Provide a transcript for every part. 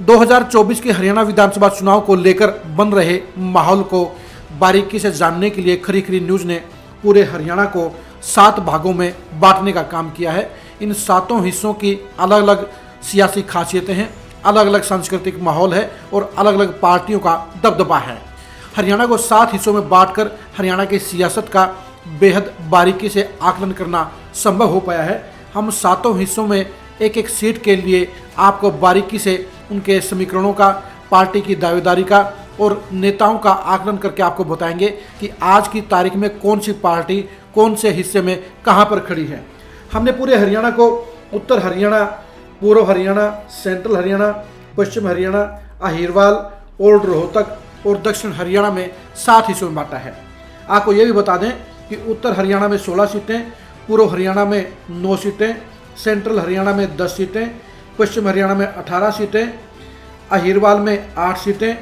2024 के हरियाणा विधानसभा चुनाव को लेकर बन रहे माहौल को बारीकी से जानने के लिए खरी खरी न्यूज़ ने पूरे हरियाणा को 7 भागों में बांटने का काम किया है। इन 7 हिस्सों की अलग अलग सियासी खासियतें हैं, अलग अलग सांस्कृतिक माहौल है और अलग अलग पार्टियों का दबदबा है। हरियाणा को 7 हिस्सों में बांटकर हरियाणा की सियासत का बेहद बारीकी से आकलन करना संभव हो पाया है। हम 7 हिस्सों में एक एक सीट के लिए आपको बारीकी से उनके समीकरणों का, पार्टी की दावेदारी का और नेताओं का आकलन करके आपको बताएंगे कि आज की तारीख में कौन सी पार्टी कौन से हिस्से में कहां पर खड़ी है। हमने पूरे हरियाणा को उत्तर हरियाणा, पूर्व हरियाणा, सेंट्रल हरियाणा, पश्चिम हरियाणा, अहिरवाल, ओल्ड रोहतक और दक्षिण हरियाणा में 7 हिस्सों में बांटा है। आपको ये भी बता दें कि उत्तर हरियाणा में 16 सीटें, पूर्व हरियाणा में 9 सीटें, सेंट्रल हरियाणा में 10 सीटें, पश्चिम हरियाणा में 18 सीटें, अहिरवाल में 8 सीटें,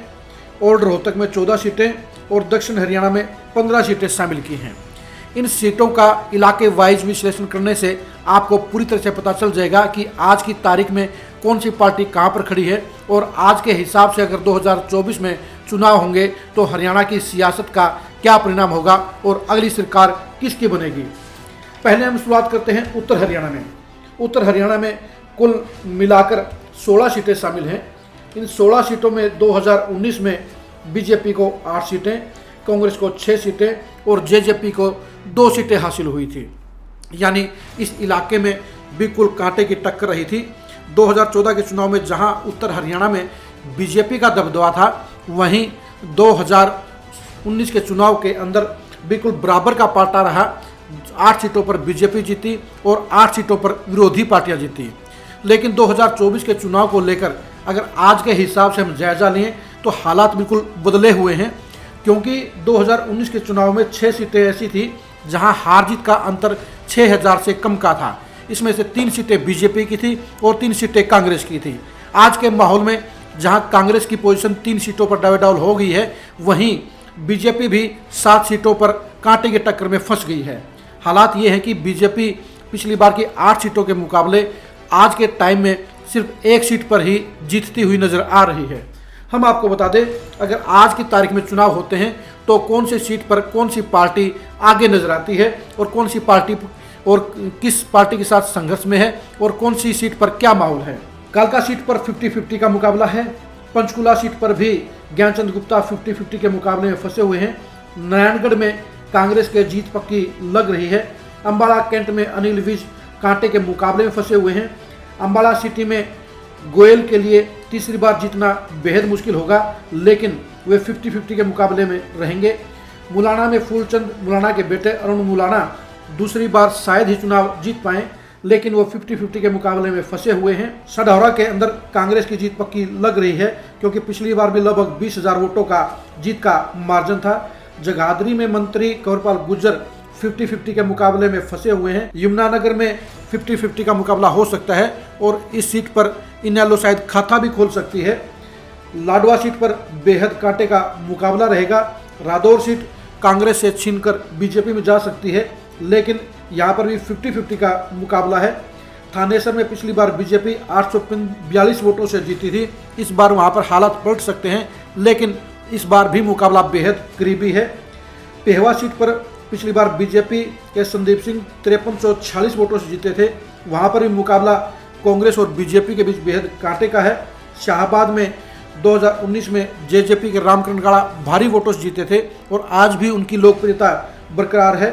ओल्ड रोहतक में 14 सीटें और दक्षिण हरियाणा में 15 सीटें शामिल की हैं। इन सीटों का इलाके वाइज विश्लेषण करने से आपको पूरी तरह से पता चल जाएगा कि आज की तारीख में कौन सी पार्टी कहां पर खड़ी है और आज के हिसाब से अगर 2024 में चुनाव होंगे तो हरियाणा की सियासत का क्या परिणाम होगा और अगली सरकार किसकी बनेगी। पहले हम शुरुआत करते हैं उत्तर हरियाणा में। उत्तर हरियाणा में कुल मिलाकर 16 सीटें शामिल हैं। इन 16 सीटों में 2019 में बीजेपी को 8 सीटें, कांग्रेस को 6 सीटें और जेजेपी को 2 सीटें हासिल हुई थी। यानी इस इलाके में बिल्कुल कांटे की टक्कर रही थी। 2014 के चुनाव में जहां उत्तर हरियाणा में बीजेपी का दबदबा था, वहीं 2019 के चुनाव के अंदर बिल्कुल बराबर का पाटा रहा। 8 सीटों पर बीजेपी जीती और 8 सीटों पर विरोधी पार्टियां जीती। लेकिन 2024 के चुनाव को लेकर अगर आज के हिसाब से हम जायजा लें तो हालात बिल्कुल बदले हुए हैं, क्योंकि 2019 के चुनाव में 6 सीटें ऐसी थी जहां हार जीत का अंतर 6000 से कम का था। इसमें से 3 सीटें बीजेपी की थी और 3 सीटें कांग्रेस की थी। आज के माहौल में जहां कांग्रेस की पोजीशन 3 सीटों पर डावाडोल हो गई है, वहीं बीजेपी भी 7 सीटों पर कांटे की टक्कर में फंस गई है। हालात ये है कि बीजेपी पिछली बार की 8 सीटों के मुकाबले आज के टाइम में सिर्फ 1 सीट पर ही जीतती हुई नजर आ रही है। हम आपको बता दें, अगर आज की तारीख में चुनाव होते हैं तो कौन सी सीट पर कौन सी पार्टी आगे नजर आती है और कौन सी पार्टी और किस पार्टी के साथ संघर्ष में है और कौन सी सीट पर क्या माहौल है। कालका सीट पर 50-50 का मुकाबला है। पंचकुला सीट पर भी ज्ञानचंद गुप्ता 50-50 के मुकाबले में फंसे हुए हैं। नारायणगढ़ में कांग्रेस के जीत पक्की लग रही है। अम्बाला कैंट में अनिल विज कांटे के मुकाबले में फंसे हुए हैं। अम्बाला सिटी में गोयल के लिए तीसरी बार जीतना बेहद मुश्किल होगा, लेकिन वे 50-50 के मुकाबले में रहेंगे। मुलाना में फूलचंद मुलाना के बेटे अरुण मुलाना दूसरी बार शायद ही चुनाव जीत पाएं, लेकिन वो 50-50 के मुकाबले में फंसे हुए हैं। सढौरा के अंदर कांग्रेस की जीत पक्की लग रही है, क्योंकि पिछली बार भी लगभग 20,000 वोटों का जीत का मार्जिन था। जगाधरी में मंत्री कंवरपाल गुर्जर 50-50 के मुकाबले में फंसे हुए हैं। यमुनानगर में 50-50 का मुकाबला हो सकता है और इस सीट पर इनेलो शायद खाता भी खोल सकती है। लाडवा सीट पर बेहद कांटे का मुकाबला रहेगा। रादौर सीट कांग्रेस से छीनकर बीजेपी में जा सकती है, लेकिन यहाँ पर भी 50-50 का मुकाबला है। थानेसर में पिछली बार बीजेपी 842 वोटों से जीती थी। इस बार वहाँ पर हालात पलट सकते हैं, लेकिन इस बार भी मुकाबला बेहद करीबी है। पेहवा सीट पर पिछली बार बीजेपी के संदीप सिंह 5346 वोटों से जीते थे। वहाँ पर भी मुकाबला कांग्रेस और बीजेपी के बीच बेहद कांटे का है। शाहबाद में 2019 में जेजेपी के रामकरण गाड़ा भारी वोटों से जीते थे और आज भी उनकी लोकप्रियता बरकरार है।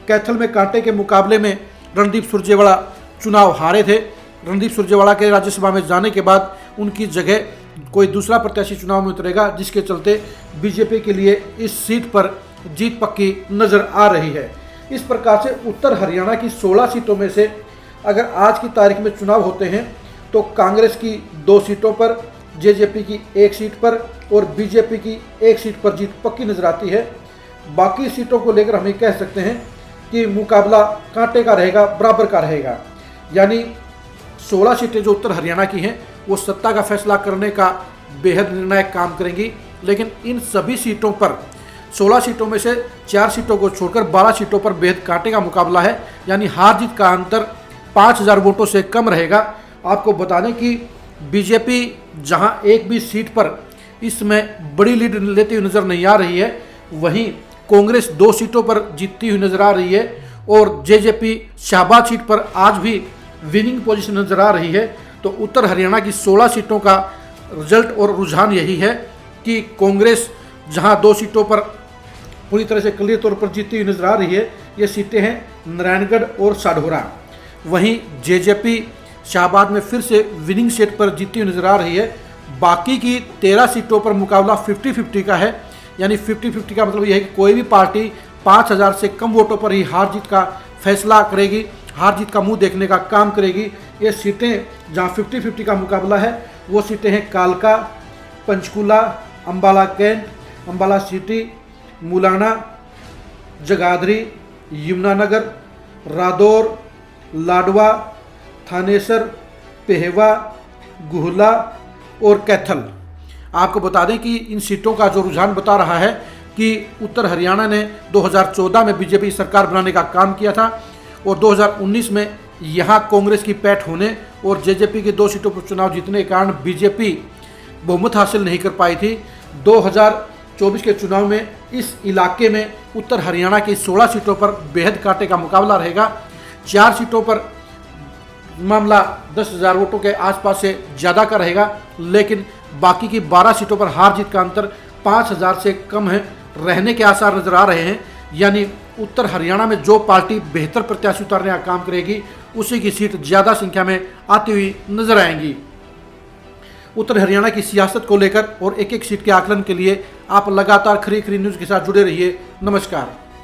कैथल में कांटे के मुकाबले में रणदीप सुरजेवाला चुनाव हारे थे। रणदीप सुरजेवाला के राज्यसभा में जाने के बाद उनकी जगह कोई दूसरा प्रत्याशी चुनाव में उतरेगा, जिसके चलते बीजेपी के लिए इस सीट पर जीत पक्की नजर आ रही है। इस प्रकार से उत्तर हरियाणा की 16 सीटों में से अगर आज की तारीख में चुनाव होते हैं तो कांग्रेस की 2 सीटों पर, जेजेपी की 1 सीट पर और बीजेपी की 1 सीट पर जीत पक्की नजर आती है। बाकी सीटों को लेकर हम ये कह सकते हैं कि मुकाबला कांटे का रहेगा, बराबर का रहेगा। यानी 16 सीटें जो उत्तर हरियाणा की हैं वो सत्ता का फैसला करने का बेहद निर्णायक काम करेंगी, लेकिन इन सभी सीटों पर 16 सीटों में से 4 सीटों को छोड़कर 12 सीटों पर बेहद कांटे का मुकाबला है। यानी हार जीत का अंतर 5000 वोटों से कम रहेगा। आपको बता दें कि बीजेपी जहां एक भी सीट पर इस समय बड़ी लीड लेती हुई नजर नहीं आ रही है, वहीं कांग्रेस 2 सीटों पर जीतती हुई नजर आ रही है और जेजेपी शाहबाद सीट पर आज भी विनिंग पोजीशन नजर आ रही है। तो उत्तर हरियाणा की 16 सीटों का रिजल्ट और रुझान यही है कि कांग्रेस जहां 2 सीटों पर पूरी तरह से क्लियर तौर पर जीतती हुई नजर आ रही है, ये सीटें हैं नारायणगढ़ और साढौरा। वहीं जेजेपी शाहबाद में फिर से विनिंग सीट पर जीतती हुई नजर आ रही है। बाकी की 13 सीटों पर मुकाबला 50-50 का है, यानी 50-50 का मतलब यह है कि कोई भी पार्टी 5000 से कम वोटों पर ही हार जीत का फैसला करेगी, हार जीत का मुंह देखने का काम करेगी। ये सीटें जहां 50-50 का मुकाबला है वो सीटें हैं कालका, पंचकूला, अम्बाला कैंट, अम्बाला सिटी, मुलाना, जगाधरी, यमुनानगर, रादौर, लाडवा, थानेसर, पेहवा, गुहला और कैथल। आपको बता दें कि इन सीटों का जो रुझान बता रहा है कि उत्तर हरियाणा ने 2014 में बीजेपी सरकार बनाने का काम किया था और 2019 में यहां कांग्रेस की पैठ होने और जेजेपी के 2 सीटों पर चुनाव जीतने के कारण बीजेपी बहुमत हासिल नहीं कर पाई थी। 2024 के चुनाव में इस इलाके में उत्तर हरियाणा की 16 सीटों पर बेहद कांटे का मुकाबला रहेगा। 4 सीटों पर मामला 10,000 वोटों के आसपास से ज़्यादा का रहेगा, लेकिन बाकी की 12 सीटों पर हार जीत का अंतर 5,000 से कम है रहने के आसार नजर आ रहे हैं। यानी उत्तर हरियाणा में जो पार्टी बेहतर प्रत्याशी उतारने का काम करेगी उसी की सीट ज़्यादा संख्या में आती हुई नजर आएंगी। उत्तर हरियाणा की सियासत को लेकर और एक एक सीट के आकलन के लिए आप लगातार खरी खरी न्यूज़ के साथ जुड़े रहिए। नमस्कार।